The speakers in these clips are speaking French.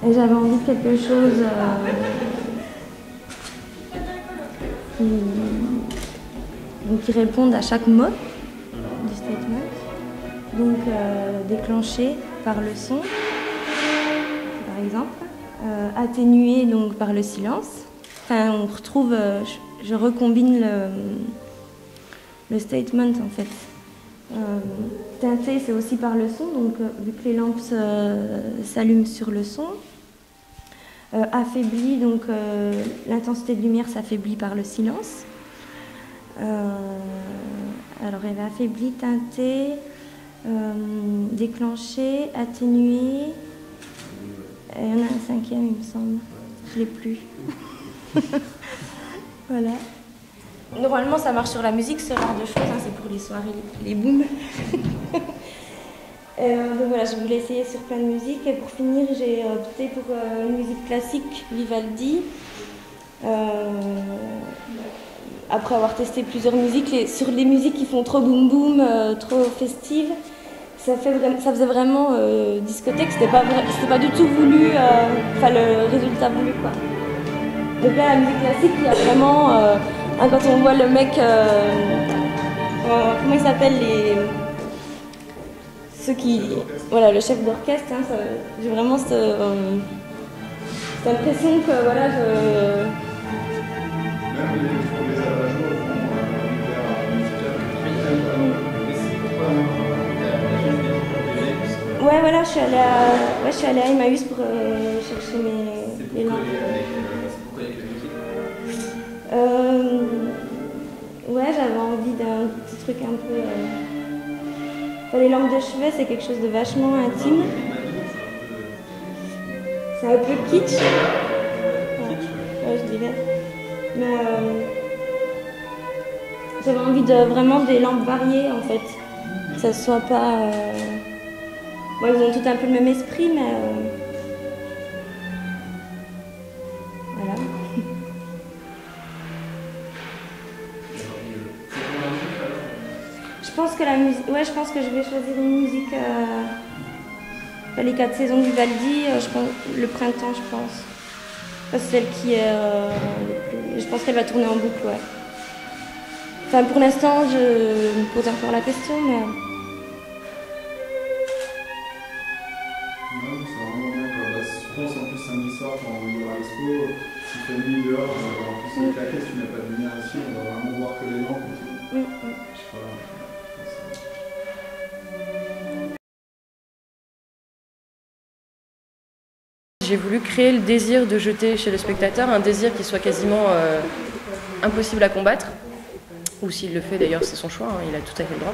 Et j'avais envie de quelque chose qui réponde à chaque mot du statement. Donc déclenché par le son, par exemple, atténué donc par le silence. Enfin, on retrouve, je recombine le statement en fait. Teinté, c'est aussi par le son, donc vu que les lampes s'allument sur le son. Affaibli, donc l'intensité de lumière s'affaiblit par le silence. Alors il y avait affaibli, teinté, déclenché, atténué. Et il y en a un cinquième, il me semble. Je ne l'ai plus. Voilà. Normalement, ça marche sur la musique, ce genre de choses. Hein, c'est pour les soirées, les booms. Donc voilà, je voulais essayer sur plein de musiques. Et pour finir, j'ai opté pour une musique classique, Vivaldi. Après avoir testé plusieurs musiques, sur les musiques qui font trop boum boum, trop festives, ça faisait vraiment discothèque. C'était pas du tout voulu, enfin le résultat voulu quoi. Donc là, la musique classique, il y a vraiment, quand on voit le mec, comment il s'appelle, ceux qui, voilà, le chef d'orchestre, hein, j'ai vraiment cette impression que voilà, ouais, voilà, je suis allée à Emmaüs pour chercher les lampes. Ouais, j'avais envie d'un petit truc un peu... Enfin, les lampes de chevet, c'est quelque chose de vachement intime. C'est un peu kitsch. Ouais, je dirais. Mais j'avais envie de vraiment des lampes variées, en fait. Que ça soit pas... Bon, ils ont tout un peu le même esprit, mais... Voilà. Je pense que la musique... Ouais, je pense que je vais choisir une musique... Les 4 saisons du Vivaldi, le printemps, je pense. C'est celle qui est... Je pense qu'elle va tourner en boucle, ouais. Enfin, pour l'instant, je me pose encore la question, mais... Non, c'est vraiment bien. Je pense en plus samedi soir, quand on va à l'expo, s'il fait nuit dehors, en plus c'est claqué, tu n'as pas de lumière ici, on va vraiment voir que les lampes et tout. Je sais pas. J'ai voulu créer le désir de jeter chez le spectateur, un désir qui soit quasiment impossible à combattre. Ou s'il le fait d'ailleurs, c'est son choix, hein, il a tout à fait le droit.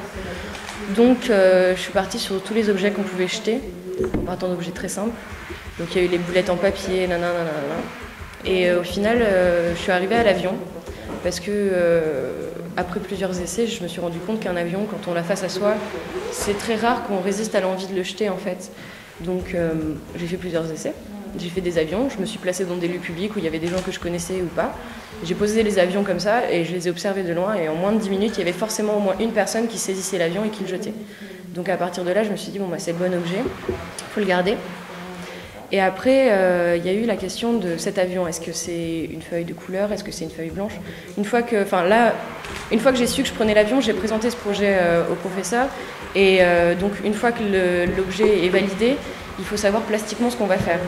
Donc je suis partie sur tous les objets qu'on pouvait jeter, en partant d'objets très simples. Donc il y a eu les boulettes en papier, nanana. Et au final, je suis arrivée à l'avion, parce que après plusieurs essais, je me suis rendu compte qu'un avion, quand on l'a face à soi, c'est très rare qu'on résiste à l'envie de le jeter en fait. Donc j'ai fait plusieurs essais. J'ai fait des avions, je me suis placée dans des lieux publics où il y avait des gens que je connaissais ou pas. J'ai posé les avions comme ça et je les ai observés de loin et en moins de 10 minutes, il y avait forcément au moins une personne qui saisissait l'avion et qui le jetait. Donc à partir de là, je me suis dit, bon, bah, c'est le bon objet, il faut le garder. Et après, il y a eu la question de cet avion. Est-ce que c'est une feuille de couleur? Est-ce que c'est une feuille blanche? Une fois que j'ai su que je prenais l'avion, j'ai présenté ce projet au professeur. Et donc une fois que l'objet est validé, il faut savoir plastiquement ce qu'on va faire.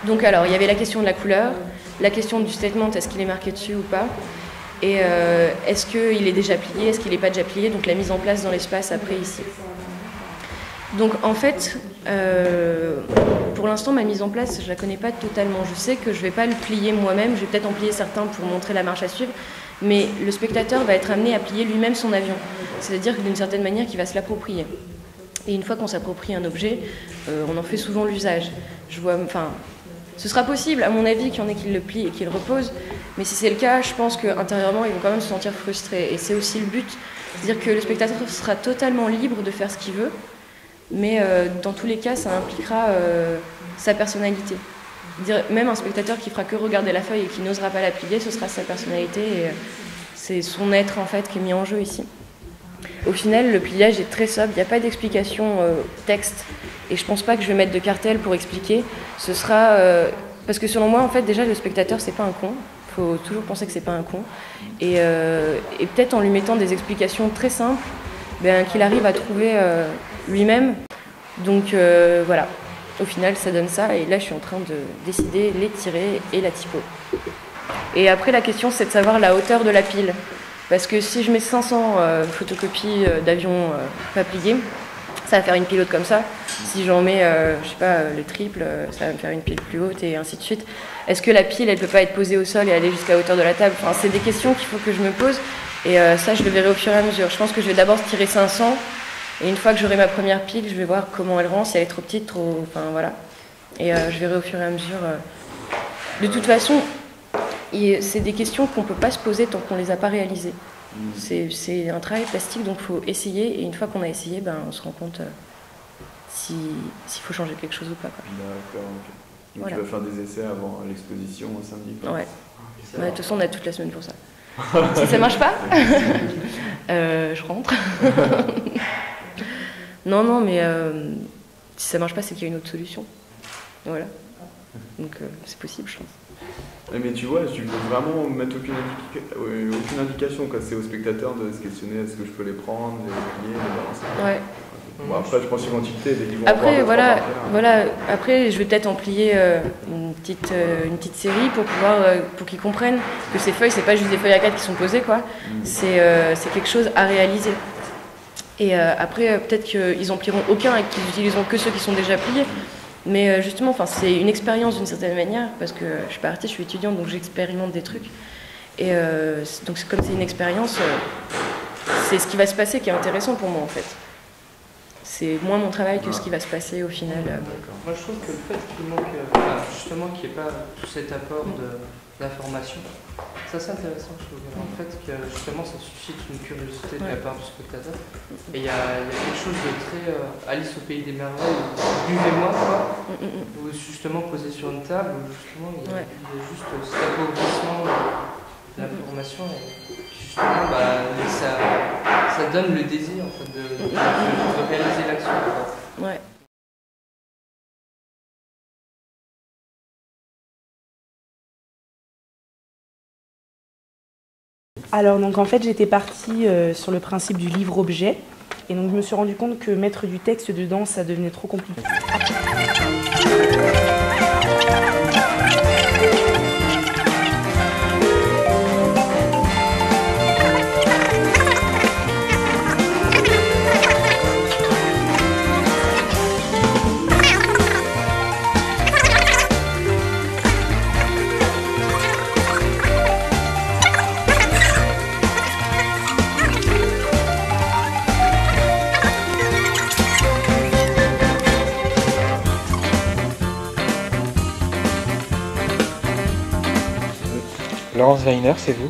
Donc alors, il y avait la question de la couleur, la question du statement, est-ce qu'il est marqué dessus ou pas, et est-ce qu'il est déjà plié, est-ce qu'il n'est pas déjà plié, donc la mise en place dans l'espace après ici. Donc en fait, pour l'instant, ma mise en place, je ne la connais pas totalement. Je sais que je ne vais pas le plier moi-même, je vais peut-être en plier certains pour montrer la marche à suivre, mais le spectateur va être amené à plier lui-même son avion, c'est-à-dire d'une certaine manière qu'il va se l'approprier. Et une fois qu'on s'approprie un objet, on en fait souvent l'usage. Ce sera possible, à mon avis, qu'il y en ait qui le plient et qui le reposent, mais si c'est le cas, je pense qu'intérieurement, ils vont quand même se sentir frustrés. Et c'est aussi le but, c'est-à-dire que le spectateur sera totalement libre de faire ce qu'il veut, mais dans tous les cas, ça impliquera sa personnalité. Même un spectateur qui fera que regarder la feuille et qui n'osera pas la plier, ce sera sa personnalité et c'est son être en fait qui est mis en jeu ici. Au final, le pliage est très sobre, il n'y a pas d'explication texte. Et je pense pas que je vais mettre de cartel pour expliquer. Ce sera... parce que selon moi, en fait, déjà, le spectateur, c'est pas un con. Il faut toujours penser que c'est pas un con. Et peut-être en lui mettant des explications très simples, qu'il arrive à trouver lui-même. Donc voilà, au final, ça donne ça. Et là, je suis en train de décider les tirets et la typo. Et après, la question, c'est de savoir la hauteur de la pile. Parce que si je mets 500 photocopies d'avions pas pliées, ça va faire une pile haute comme ça. Si j'en mets, je sais pas, le triple, ça va me faire une pile plus haute et ainsi de suite. Est-ce que la pile, elle peut pas être posée au sol et aller jusqu'à la hauteur de la table? Enfin, c'est des questions qu'il faut que je me pose. Et ça, je le verrai au fur et à mesure. Je pense que je vais d'abord tirer 500. Et une fois que j'aurai ma première pile, je vais voir comment elle rend, si elle est trop petite, trop... Enfin, voilà. Et je verrai au fur et à mesure. De toute façon, c'est des questions qu'on peut pas se poser tant qu'on les a pas réalisées. C'est un travail plastique, donc il faut essayer. Et une fois qu'on a essayé, on se rend compte s'il faut changer quelque chose ou pas. D'accord, ok. Donc voilà. Tu vas faire des essais avant l'exposition samedi, quoi. Ouais. De toute façon, on a toute la semaine pour ça. Si ça marche pas, je rentre. Non, mais si ça marche pas, c'est qu'il y a une autre solution. Voilà. Donc c'est possible, je pense. Mais tu vois, tu peux vraiment mettre aucune indication quand c'est au spectateur de se questionner est-ce que je peux les prendre, les plier, les balancer. Ouais. Bon, après, je pense qu'ils vont tilter dès qu'ils vont après, voir voilà. Après, je vais peut-être en plier une petite série pour qu'ils comprennent que ces feuilles, c'est pas juste des feuilles A4 qui sont posées, quoi. C'est quelque chose à réaliser. Et après, peut-être qu'ils en plieront aucun et qu'ils utiliseront que ceux qui sont déjà pliés. Mais justement, c'est une expérience d'une certaine manière, parce que je suis pas artiste, je suis étudiante, donc j'expérimente des trucs. Et donc comme c'est une expérience, c'est ce qui va se passer qui est intéressant pour moi en fait. C'est moins mon travail que ce qui va se passer au final. Moi je trouve que le fait qu'il manque, justement qu'il n'y ait pas tout cet apport d'information, ça c'est intéressant je trouve. En fait que justement ça suscite une curiosité de la part du spectateur. Et il y a quelque chose de très Alice au pays des merveilles, buvez-moi quoi, ou justement posé sur une table, où justement il y a juste cet appauvrissement de l'information et justement ça donne le désir en fait, de réaliser l'action. Ouais. Alors donc en fait j'étais partie sur le principe du livre-objet et donc je me suis rendu compte que mettre du texte dedans ça devenait trop compliqué. Laurence Weiner, c'est vous?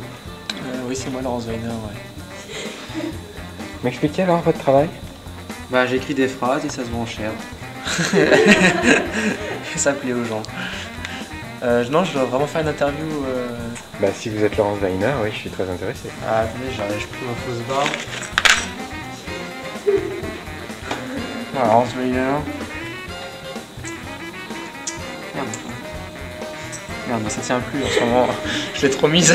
Oui, c'est moi, Laurence Weiner, ouais. M'expliquez alors votre travail? J'écris des phrases et ça se vend cher. Et ça plaît aux gens. Non, je dois vraiment faire une interview. Si vous êtes Laurence Weiner, oui, je suis très intéressé. Ah, attendez, j'arrive plus ma fausse barre. Laurence Weiner. Merde, ça tient plus en ce moment. Je l'ai trop mise.